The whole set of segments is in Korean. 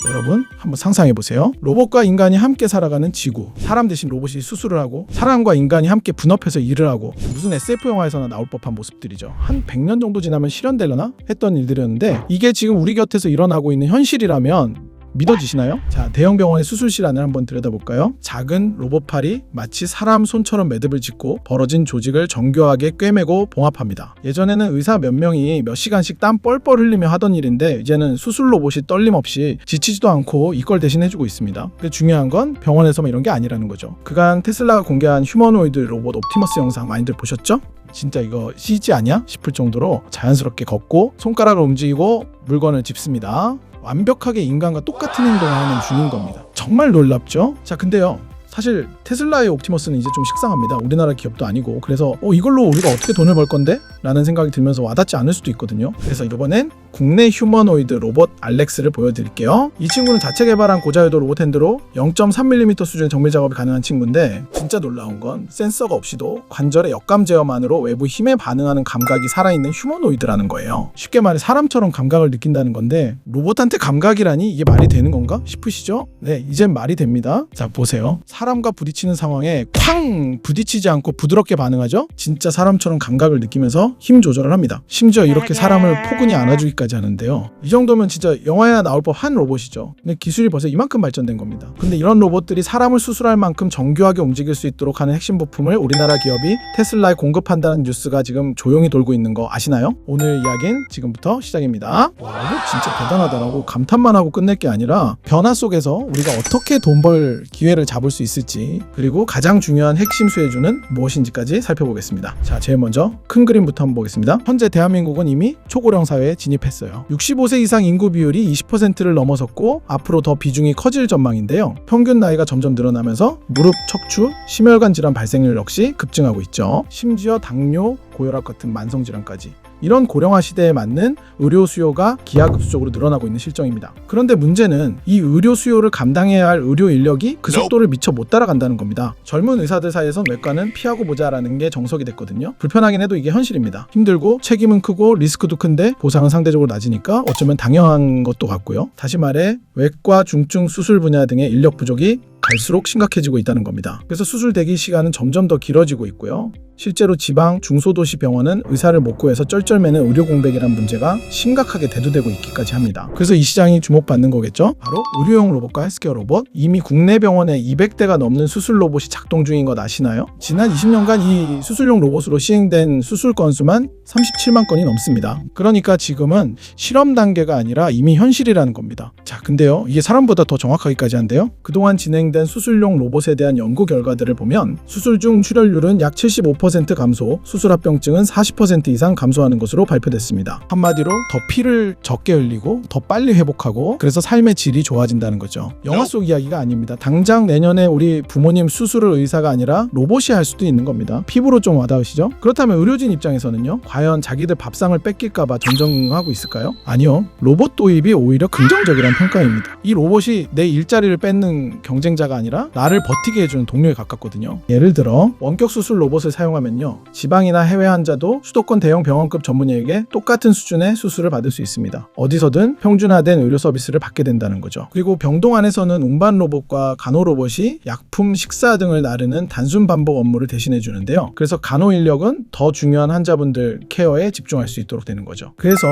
여러분 한번 상상해보세요. 로봇과 인간이 함께 살아가는 지구, 사람 대신 로봇이 수술을 하고 사람과 인간이 함께 분업해서 일을 하고, 무슨 SF 영화에서나 나올 법한 모습들이죠. 한 100년 정도 지나면 실현되려나 했던 일들이었는데, 이게 지금 우리 곁에서 일어나고 있는 현실이라면 믿어지시나요? 자, 대형 병원의 수술실 안을 한번 들여다볼까요? 작은 로봇팔이 마치 사람 손처럼 매듭을 짓고 벌어진 조직을 정교하게 꿰매고 봉합합니다. 예전에는 의사 몇 명이 몇 시간씩 땀 뻘뻘 흘리며 하던 일인데, 이제는 수술 로봇이 떨림 없이 지치지도 않고 이걸 대신해주고 있습니다. 근데 중요한 건 병원에서만 이런 게 아니라는 거죠. 그간 테슬라가 공개한 휴머노이드 로봇 옵티머스 영상 많이들 보셨죠? 진짜 이거 CG 아니야? 싶을 정도로 자연스럽게 걷고 손가락을 움직이고 물건을 짚습니다. 완벽하게 인간과 똑같은 행동을 하는 중인 겁니다. 정말 놀랍죠? 자, 근데요, 사실 테슬라의 옵티머스는 이제 좀 식상합니다. 우리나라 기업도 아니고. 그래서 이걸로 우리가 어떻게 돈을 벌 건데? 라는 생각이 들면서 와닿지 않을 수도 있거든요. 그래서 이번엔 국내 휴머노이드 로봇 알렉스를 보여드릴게요. 이 친구는 자체 개발한 고자유도 로봇 핸드로 0.3mm 수준의 정밀 작업이 가능한 친구인데, 진짜 놀라운 건 센서가 없이도 관절의 역감 제어만으로 외부 힘에 반응하는 감각이 살아있는 휴머노이드라는 거예요. 쉽게 말해 사람처럼 감각을 느낀다는 건데, 로봇한테 감각이라니 이게 말이 되는 건가 싶으시죠? 네, 이젠 말이 됩니다. 자, 보세요. 사람과 부딪히는 상황에 쾅 부딪히지 않고 부드럽게 반응하죠? 진짜 사람처럼 감각을 느끼면서 힘 조절을 합니다. 심지어 이렇게 사람을 포근히 안아주기까지 하는데요. 이 정도면 진짜 영화에 나올 법한 로봇이죠. 근데 기술이 벌써 이만큼 발전된 겁니다. 근데 이런 로봇들이 사람을 수술할 만큼 정교하게 움직일 수 있도록 하는 핵심 부품을 우리나라 기업이 테슬라에 공급한다는 뉴스가 지금 조용히 돌고 있는 거 아시나요? 오늘 이야기는 지금부터 시작입니다. 와, 로봇 진짜 대단하다라고 감탄만 하고 끝낼 게 아니라, 변화 속에서 우리가 어떻게 돈 벌 기회를 잡을 수 있을지, 그리고 가장 중요한 핵심 수혜주는 무엇인지까지 살펴보겠습니다. 자, 제일 먼저 큰 그림부터 한번 보겠습니다. 현재 대한민국은 이미 초고령 사회에 진입했어요. 65세 이상 인구 비율이 20%를 넘어섰고 앞으로 더 비중이 커질 전망인데요. 평균 나이가 점점 늘어나면서 무릎, 척추, 심혈관 질환 발생률 역시 급증하고 있죠. 심지어 당뇨, 고혈압 같은 만성질환까지. 이런 고령화 시대에 맞는 의료 수요가 기하급수적으로 늘어나고 있는 실정입니다. 그런데 문제는 이 의료 수요를 감당해야 할 의료 인력이 그 속도를 미처 못 따라간다는 겁니다. 젊은 의사들 사이에선 외과는 피하고 보자라는 게 정석이 됐거든요. 불편하긴 해도 이게 현실입니다. 힘들고 책임은 크고 리스크도 큰데 보상은 상대적으로 낮으니까 어쩌면 당연한 것도 같고요. 다시 말해 외과, 중증 수술 분야 등의 인력 부족이 갈수록 심각해지고 있다는 겁니다. 그래서 수술 대기 시간은 점점 더 길어지고 있고요. 실제로 지방, 중소도시 병원은 의사를 못 구해서 쩔쩔매는 의료 공백이란 문제가 심각하게 대두되고 있기까지 합니다. 그래서 이 시장이 주목받는 거겠죠? 바로 의료용 로봇과 헬스케어 로봇. 이미 국내 병원에 200대가 넘는 수술 로봇이 작동 중인 것 아시나요? 지난 20년간 이 수술용 로봇으로 시행된 수술 건수만 37만 건이 넘습니다. 그러니까 지금은 실험 단계가 아니라 이미 현실이라는 겁니다. 자, 근데요, 이게 사람보다 더 정확하기까지 한데요. 그동안 진행된 수술용 로봇에 대한 연구 결과들을 보면 수술 중 출혈률은 약 75% 감소, 수술 합병증은 40% 이상 감소하는 것으로 발표됐습니다. 한마디로 더 피를 적게 흘리고 더 빨리 회복하고, 그래서 삶의 질이 좋아진다는 거죠. 영화 속 이야기가 아닙니다. 당장 내년에 우리 부모님 수술을 의사가 아니라 로봇이 할 수도 있는 겁니다. 피부로 좀 와닿으시죠? 그렇다면 의료진 입장에서는요, 과연 자기들 밥상을 뺏길까봐 전전긍긍하고 있을까요? 아니요. 로봇 도입이 오히려 긍정적이라는 평가입니다. 이 로봇이 내 일자리를 뺏는 경쟁자가 아니라 나를 버티게 해주는 동료에 가깝거든요. 예를 들어 원격 수술 로봇을 사용하면요, 지방이나 해외 환자도 수도권 대형 병원급 전문의에게 똑같은 수준의 수술을 받을 수 있습니다. 어디서든 평준화된 의료 서비스를 받게 된다는 거죠. 그리고 병동 안에서는 운반 로봇과 간호 로봇이 약품, 식사 등을 나르는 단순 반복 업무를 대신해 주는데요. 그래서 간호 인력은 더 중요한 환자분들 케어에 집중할 수 있도록 되는 거죠. 그래서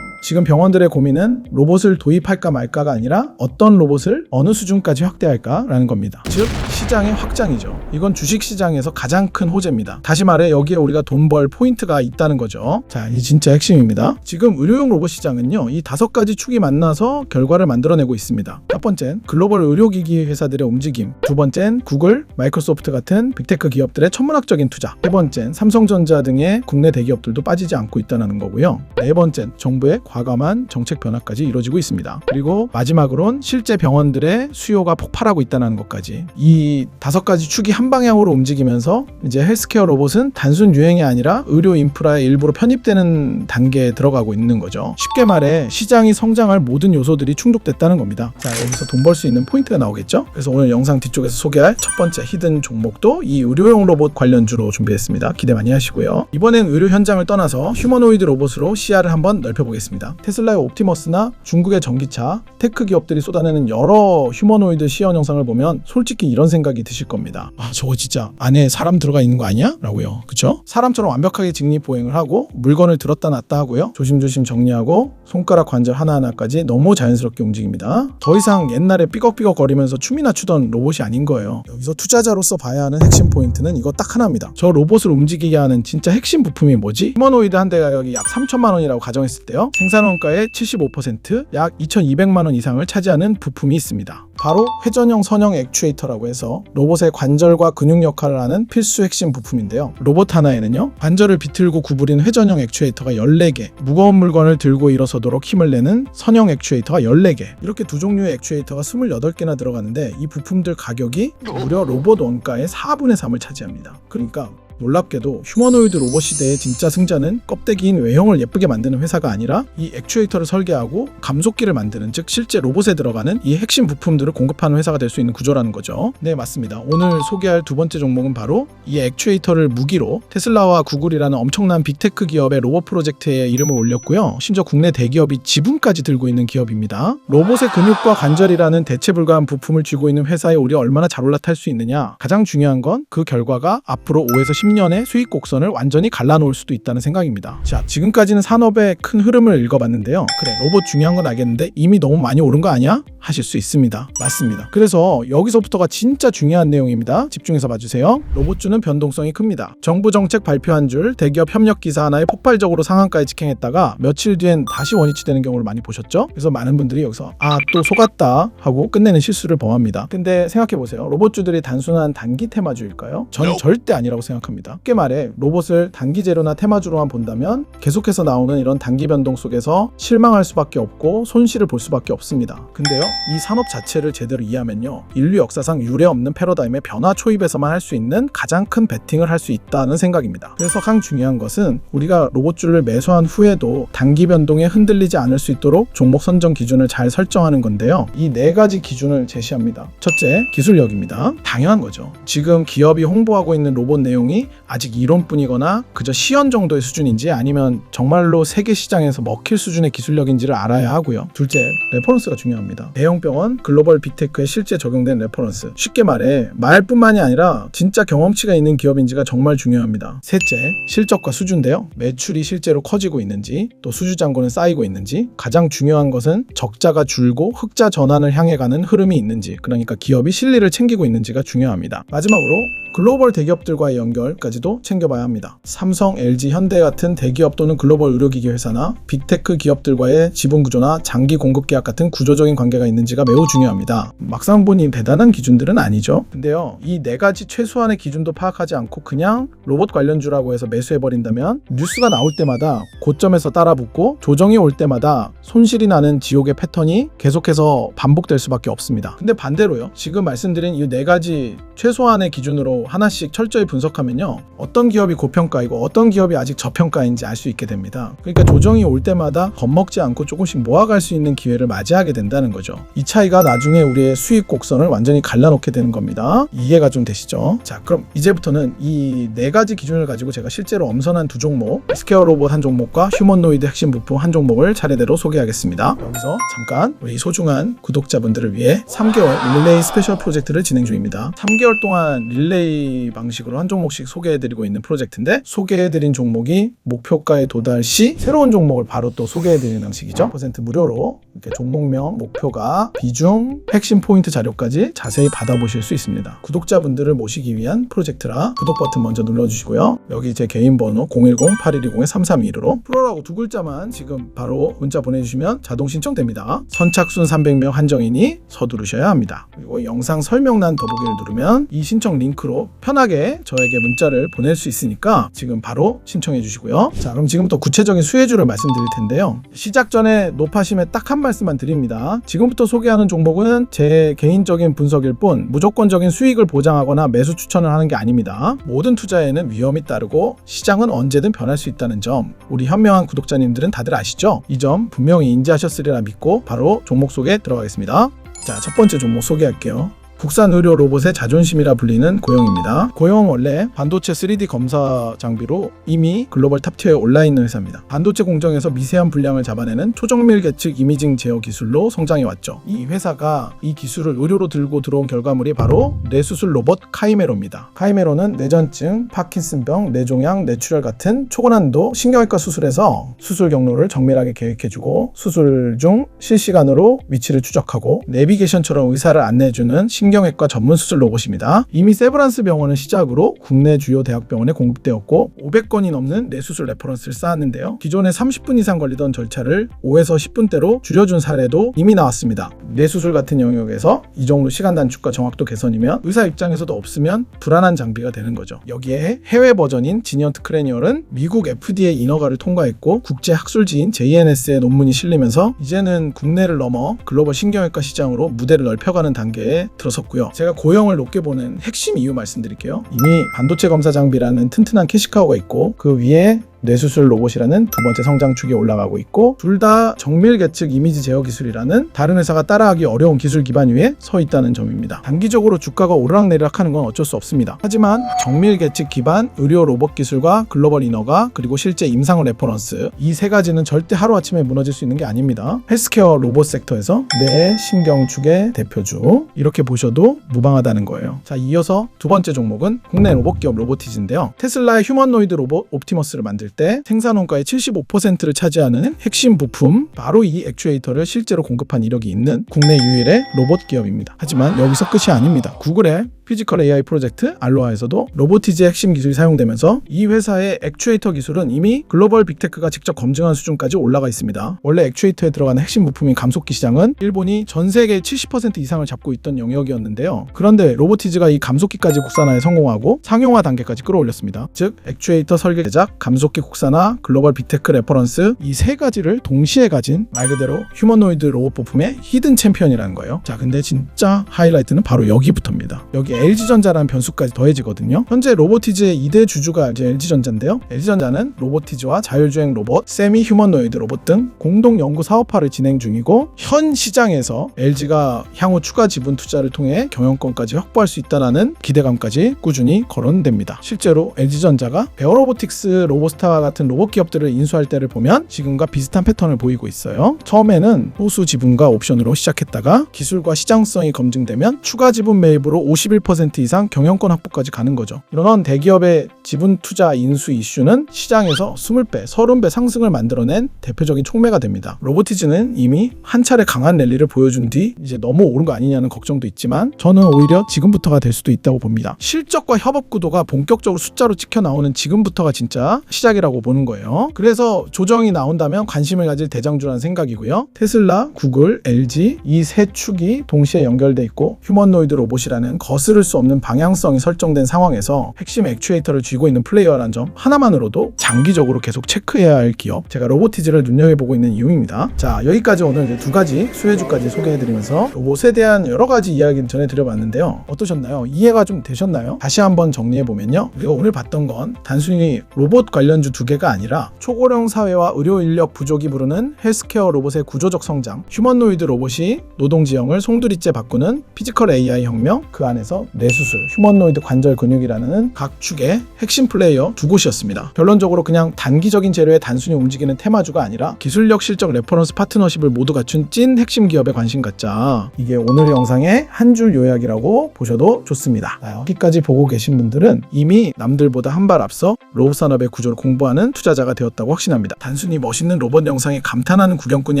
지금 병원들의 고민은 로봇을 도입할까 말까가 아니라 어떤 로봇을 어느 수준까지 확대할까라는 겁니다. 즉 시장의 확장이죠. 이건 주식시장에서 가장 큰 호재입니다. 다시 말해 여기에 우리가 돈 벌 포인트가 있다는 거죠. 자, 이 진짜 핵심입니다. 지금 의료용 로봇 시장은요, 이 5가지 축이 만나서 결과를 만들어내고 있습니다. 첫 번째는 글로벌 의료기기 회사들의 움직임, 두 번째는 구글, 마이크로소프트 같은 빅테크 기업들의 천문학적인 투자, 세 번째는 삼성전자 등의 국내 대기업들도 빠지지 않고 있다는 거고요. 네 번째는 정부의 과감한 정책 변화까지 이루어지고 있습니다. 그리고 마지막으론 실제 병원들의 수요가 폭발하고 있다는 것까지, 이 5가지 축이 한 방향으로 움직이면서 이제 헬스케어 로봇은 로봇은 단순 유행이 아니라 의료 인프라의 일부로 편입되는 단계에 들어가고 있는 거죠. 쉽게 말해 시장이 성장할 모든 요소들이 충족됐다는 겁니다. 자, 여기서 돈 벌 수 있는 포인트가 나오겠죠. 그래서 오늘 영상 뒤쪽에서 소개할 첫 번째 히든 종목도 이 의료용 로봇 관련주로 준비했습니다. 기대 많이 하시고요. 이번엔 의료 현장을 떠나서 휴머노이드 로봇으로 시야를 한번 넓혀보겠습니다. 테슬라의 옵티머스나 중국의 전기차, 테크 기업들이 쏟아내는 여러 휴머노이드 시연 영상을 보면 솔직히 이런 생각이 드실 겁니다. 아, 저거 진짜 안에 사람 들어가 있는 거 아니야? 라고요. 그쵸? 사람처럼 완벽하게 직립보행을 하고 물건을 들었다 놨다 하고요. 조심조심 정리하고 손가락 관절 하나하나까지 너무 자연스럽게 움직입니다. 더 이상 옛날에 삐걱삐걱 거리면서 춤이나 추던 로봇이 아닌 거예요. 여기서 투자자로서 봐야 하는 핵심 포인트는 이거 딱 하나입니다. 저 로봇을 움직이게 하는 진짜 핵심 부품이 뭐지? 휴머노이드 한 대 가격이 약 3천만 원이라고 가정했을 때요. 생산원가의 75%, 약 2,200만 원 이상을 차지하는 부품이 있습니다. 바로 회전형 선형 액추에이터라고 해서 로봇의 관절과 근육 역할을 하는 필수 핵심 부품인데요. 로봇 하나에는요, 관절을 비틀고 구부린 회전형 액추에이터가 14개, 무거운 물건을 들고 일어서도록 힘을 내는 선형 액추에이터가 14개, 이렇게 두 종류의 액추에이터가 28개나 들어가는데 이 부품들 가격이 무려 로봇 원가의 4분의 3을 차지합니다. 그러니까 놀랍게도 휴머노이드 로봇 시대의 진짜 승자는 껍데기인 외형을 예쁘게 만드는 회사가 아니라 이 액추에이터를 설계하고 감속기를 만드는, 즉 실제 로봇에 들어가는 이 핵심 부품들을 공급하는 회사가 될 수 있는 구조라는 거죠. 네, 맞습니다. 오늘 소개할 두 번째 종목은 바로 이 액추에이터를 무기로 테슬라와 구글이라는 엄청난 빅테크 기업의 로봇 프로젝트에 이름을 올렸고요. 심지어 국내 대기업이 지분까지 들고 있는 기업입니다. 로봇의 근육과 관절이라는 대체 불가한 부품을 쥐고 있는 회사에 우리가 얼마나 잘 올라탈 수 있느냐, 가장 중요한 건 그 결과가 앞으로 5에서 10년의 수익 곡선을 완전히 갈라놓을 수도 있다는 생각입니다. 자, 지금까지는 산업의 큰 흐름을 읽어봤는데요. 그래, 로봇 중요한 건 알겠는데 이미 너무 많이 오른 거 아니야? 하실 수 있습니다. 맞습니다. 그래서 여기서부터가 진짜 중요한 내용입니다. 집중해서 봐주세요. 로봇주는 변동성이 큽니다. 정부 정책 발표한 줄 대기업 협력 기사 하나에 폭발적으로 상한가에 직행했다가 며칠 뒤엔 다시 원위치 되는 경우를 많이 보셨죠? 그래서 많은 분들이 여기서 또 속았다 하고 끝내는 실수를 범합니다. 근데 생각해보세요. 로봇주들이 단순한 단기 테마주일까요? 저는 절대 아니라고 생각합니다. 쉽게 말해 로봇을 단기 재료나 테마주로만 본다면 계속해서 나오는 이런 단기 변동 속에서 실망할 수밖에 없고 손실을 볼 수밖에 없습니다. 근데요, 이 산업 자체를 제대로 이해하면요, 인류 역사상 유례 없는 패러다임의 변화 초입에서만 할 수 있는 가장 큰 베팅을 할 수 있다는 생각입니다. 그래서 가장 중요한 것은 우리가 로봇주를 매수한 후에도 단기 변동에 흔들리지 않을 수 있도록 종목 선정 기준을 잘 설정하는 건데요. 이 네 가지 기준을 제시합니다. 첫째, 기술력입니다. 당연한 거죠. 지금 기업이 홍보하고 있는 로봇 내용이 아직 이론뿐이거나 그저 시연 정도의 수준인지 아니면 정말로 세계 시장에서 먹힐 수준의 기술력인지를 알아야 하고요. 둘째, 레퍼런스가 중요합니다. 대형 병원, 글로벌 빅테크에 실제 적용된 레퍼런스. 쉽게 말해 말뿐만이 아니라 진짜 경험치가 있는 기업인지가 정말 중요합니다. 셋째, 실적과 수주인데요. 매출이 실제로 커지고 있는지, 또 수주 잔고는 쌓이고 있는지, 가장 중요한 것은 적자가 줄고 흑자 전환을 향해 가는 흐름이 있는지, 그러니까 기업이 실리를 챙기고 있는지가 중요합니다. 마지막으로 글로벌 대기업들과의 연결까지도 챙겨봐야 합니다. 삼성, LG, 현대 같은 대기업 또는 글로벌 의료기기 회사나 빅테크 기업들과의 지분 구조나 장기 공급 계약 같은 구조적인 관계가 있는지가 매우 중요합니다. 막상 보니 대단한 기준들은 아니죠. 근데요, 이 네 가지 최소한의 기준도 파악하지 않고 그냥 로봇 관련주라고 해서 매수해버린다면 뉴스가 나올 때마다 고점에서 따라붙고 조정이 올 때마다 손실이 나는 지옥의 패턴이 계속해서 반복될 수밖에 없습니다. 근데 반대로요, 지금 말씀드린 이 네 가지 최소한의 기준으로 하나씩 철저히 분석하면요, 어떤 기업이 고평가이고 어떤 기업이 아직 저평가인지 알 수 있게 됩니다. 그러니까 조정이 올 때마다 겁먹지 않고 조금씩 모아갈 수 있는 기회를 맞이하게 된다는 거죠. 이 차이가 나중에 우리의 수익 곡선을 완전히 갈라놓게 되는 겁니다. 이해가 좀 되시죠? 자, 그럼 이제부터는 이 네 가지 기준을 가지고 제가 실제로 엄선한 두 종목, 스퀘어 로봇 한 종목과 휴머노이드 핵심 부품 한 종목을 차례대로 소개하겠습니다. 여기서 잠깐 우리 소중한 구독자분들을 위해 3개월 릴레이 스페셜 프로젝트를 진행 중입니다. 3개월 동안 릴레이 방식으로 한 종목씩 소개해드리고 있는 프로젝트인데, 소개해드린 종목이 목표가에 도달 시 새로운 종목을 바로 또 소개해드리는 방식이죠. 100% 무료로 이렇게 종목명, 목표가, 비중, 핵심 포인트 자료까지 자세히 받아보실 수 있습니다. 구독자분들을 모시기 위한 프로젝트라 구독 버튼 먼저 눌러주시고요. 여기 제 개인 번호 010-8120-3321로 프로라고 두 글자만 지금 바로 문자 보내주시면 자동 신청됩니다. 선착순 300명 한정이니 서두르셔야 합니다. 그리고 영상 설명란 더보기를 누르면 이 신청 링크로 바로 편하게 저에게 문자를 보낼 수 있으니까 지금 바로 신청해 주시고요. 자, 그럼 지금부터 구체적인 수혜주를 말씀드릴 텐데요. 시작 전에 노파심에 딱 한 말씀만 드립니다. 지금부터 소개하는 종목은 제 개인적인 분석일 뿐 무조건적인 수익을 보장하거나 매수 추천을 하는 게 아닙니다. 모든 투자에는 위험이 따르고 시장은 언제든 변할 수 있다는 점, 우리 현명한 구독자님들은 다들 아시죠? 이 점 분명히 인지하셨으리라 믿고 바로 종목 소개 들어가겠습니다. 자, 첫 번째 종목 소개할게요. 국산 의료 로봇의 자존심이라 불리는 고영입니다. 고영은 원래 반도체 3D 검사 장비로 이미 글로벌 탑티어에 올라있는 회사입니다. 반도체 공정에서 미세한 분량을 잡아내는 초정밀 계측 이미징 제어 기술로 성장해왔죠. 이 회사가 이 기술을 의료로 들고 들어온 결과물이 바로 뇌수술 로봇 카이메로입니다. 카이메로는 뇌전증, 파킨슨병, 뇌종양, 뇌출혈 같은 초고난도 신경외과 수술에서 수술 경로를 정밀하게 계획해주고 수술 중 실시간으로 위치를 추적하고 내비게이션처럼 의사를 안내해주는 신경외과 전문 수술 로봇입니다. 이미 세브란스 병원을 시작으로 국내 주요 대학병원에 공급되었고 500건이 넘는 뇌수술 레퍼런스를 쌓았는데요. 기존에 30분 이상 걸리던 절차를 5에서 10분대로 줄여준 사례도 이미 나왔습니다. 뇌수술 같은 영역에서 이 정도 시간 단축과 정확도 개선이면 의사 입장에서도 없으면 불안한 장비가 되는 거죠. 여기에 해외 버전인 지니언트 크래니얼은 미국 FDA 인허가를 통과했고 국제 학술지인 JNS의 논문이 실리면서 이제는 국내를 넘어 글로벌 신경외과 시장으로 무대를 넓혀가는 단계에 들어섰고요. 제가 고영을 높게 보는 핵심 이유 말씀드릴게요. 이미 반도체 검사 장비라는 튼튼한 캐시카우가 있고 그 위에 뇌수술 로봇이라는 두 번째 성장축에 올라가고 있고 둘 다 정밀 계측 이미지 제어 기술이라는 다른 회사가 따라하기 어려운 기술 기반 위에 서 있다는 점입니다. 단기적으로 주가가 오르락내리락 하는 건 어쩔 수 없습니다. 하지만 정밀 계측 기반 의료 로봇 기술과 글로벌 인허가 그리고 실제 임상 레퍼런스 이 세 가지는 절대 하루아침에 무너질 수 있는 게 아닙니다. 헬스케어 로봇 섹터에서 뇌 신경축의 대표주 이렇게 보셔도 무방하다는 거예요. 자, 이어서 두 번째 종목은 국내 로봇 기업 로보티즈인데요. 테슬라의 휴머노이드 로봇 옵티머스를 만들 때 생산원가의 75%를 차지하는 핵심 부품 바로 이 액추에이터를 실제로 공급한 이력이 있는 국내 유일의 로봇 기업입니다. 하지만 여기서 끝이 아닙니다. 구글의 피지컬 AI 프로젝트 알로하에서도 로보티즈의 핵심 기술이 사용되면서 이 회사의 액추에이터 기술은 이미 글로벌 빅테크가 직접 검증한 수준까지 올라가 있습니다. 원래 액추에이터에 들어가는 핵심 부품인 감속기 시장은 일본이 전 세계의 70% 이상을 잡고 있던 영역이었는데요. 그런데 로보티즈가 이 감속기까지 국산화에 성공하고 상용화 단계까지 끌어올렸습니다. 즉 액추에이터 설계 제작, 감속기 국산화, 글로벌 빅테크 레퍼런스 이 세 가지를 동시에 가진 말 그대로 휴머노이드 로봇 부품의 히든 챔피언이라는 거예요. 자, 근데 진짜 하이라이트는 바로 여기부터입니다. 여기 LG전자라는 변수까지 더해지거든요. 현재 로보티즈의 2대 주주가 이제 LG전자인데요. LG전자는 로보티즈와 자율주행 로봇, 세미 휴머노이드 로봇 등 공동 연구 사업화를 진행 중이고 현 시장에서 LG가 향후 추가 지분 투자를 통해 경영권까지 확보할 수 있다는 기대감까지 꾸준히 거론됩니다. 실제로 LG전자가 베어로보틱스, 로보스타 같은 로봇 기업들을 인수할 때를 보면 지금과 비슷한 패턴을 보이고 있어요. 처음에는 소수 지분과 옵션으로 시작했다가 기술과 시장성이 검증되면 추가 지분 매입으로 51% 이상 경영권 확보까지 가는 거죠. 이런 대기업의 지분 투자 인수 이슈는 시장에서 20배, 30배 상승을 만들어낸 대표적인 촉매가 됩니다. 로보티즈는 이미 한 차례 강한 랠리를 보여준 뒤 이제 너무 오른 거 아니냐는 걱정도 있지만 저는 오히려 지금부터가 될 수도 있다고 봅니다. 실적과 협업 구도가 본격적으로 숫자로 찍혀 나오는 지금부터가 진짜 시작이라고 보는 거예요. 그래서 조정이 나온다면 관심을 가질 대장주라는 생각이고요. 테슬라, 구글, LG 이 세 축이 동시에 연결돼 있고 휴머노이드 로봇이라는 거스를 수 없는 방향성이 설정된 상황에서 핵심 액추에이터를 쥐고 있는 플레이어라는 점 하나만으로도 장기적으로 계속 체크해야 할 기업, 제가 로보티즈를 눈여겨보고 있는 이유입니다. 자, 여기까지 오늘 두 가지 수혜주까지 소개해드리면서 로봇에 대한 여러 가지 이야기를 전해드려봤는데요. 어떠셨나요? 이해가 좀 되셨나요? 다시 한번 정리해보면요. 우리가 오늘 봤던 건 단순히 로봇 관련주 두 개가 아니라 초고령 사회와 의료 인력 부족이 부르는 헬스케어 로봇의 구조적 성장, 휴머노이드 로봇이 노동지형을 송두리째 바꾸는 피지컬 AI 혁명, 그 안에서 뇌수술, 휴머노이드 관절 근육이라는 각 축의 핵심 플레이어 두 곳이었습니다. 결론적으로 그냥 단기적인 재료에 단순히 움직이는 테마주가 아니라 기술력, 실적, 레퍼런스, 파트너십을 모두 갖춘 찐 핵심 기업에 관심 갖자. 이게 오늘 영상의 한 줄 요약이라고 보셔도 좋습니다. 여기까지 보고 계신 분들은 이미 남들보다 한 발 앞서 로봇 산업의 구조를 공부하는 투자자가 되었다고 확신합니다. 단순히 멋있는 로봇 영상에 감탄하는 구경꾼이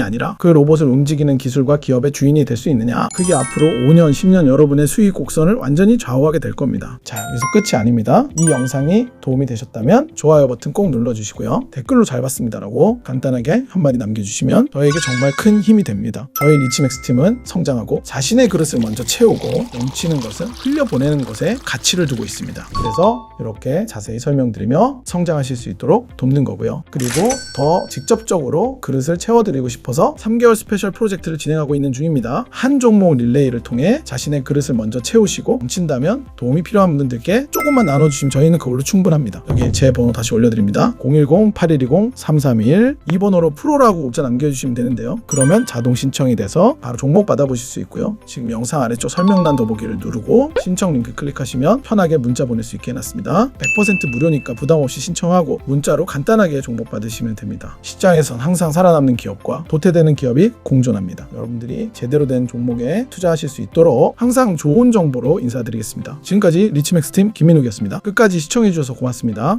아니라 그 로봇을 움직이는 기술과 기업의 주인이 될 수 있느냐, 그게 앞으로 5년, 10년 여러분의 수익 곡선을 완전 완전히 좌우하게 될 겁니다. 자, 여기서 끝이 아닙니다. 이 영상이 도움이 되셨다면 좋아요 버튼 꼭 눌러주시고요. 댓글로 잘 봤습니다라고 간단하게 한마디 남겨주시면 저에게 정말 큰 힘이 됩니다. 저희 리치맥스 팀은 성장하고 자신의 그릇을 먼저 채우고 넘치는 것은 흘려보내는 것에 가치를 두고 있습니다. 그래서 이렇게 자세히 설명드리며 성장하실 수 있도록 돕는 거고요. 그리고 더 직접적으로 그릇을 채워드리고 싶어서 3개월 스페셜 프로젝트를 진행하고 있는 중입니다. 한 종목 릴레이를 통해 자신의 그릇을 먼저 채우시고 넘친다면 도움이 필요한 분들께 조금만 나눠주시면 저희는 그걸로 충분합니다. 여기 제 번호 다시 올려드립니다. 010-8120-3321 이 번호로 프로라고 문자 남겨주시면 되는데요. 그러면 자동 신청이 돼서 바로 종목 받아보실 수 있고요. 지금 영상 아래쪽 설명란 더보기를 누르고 신청 링크 클릭하시면 편하게 문자 보낼 수 있게 해놨습니다. 100% 무료니까 부담 없이 신청하고 문자로 간단하게 종목 받으시면 됩니다. 시장에선 항상 살아남는 기업과 도태되는 기업이 공존합니다. 여러분들이 제대로 된 종목에 투자하실 수 있도록 항상 좋은 정보로 인사드리겠습니다. 지금까지 리치맥스 팀 김민욱이었습니다. 끝까지 시청해주셔서 고맙습니다.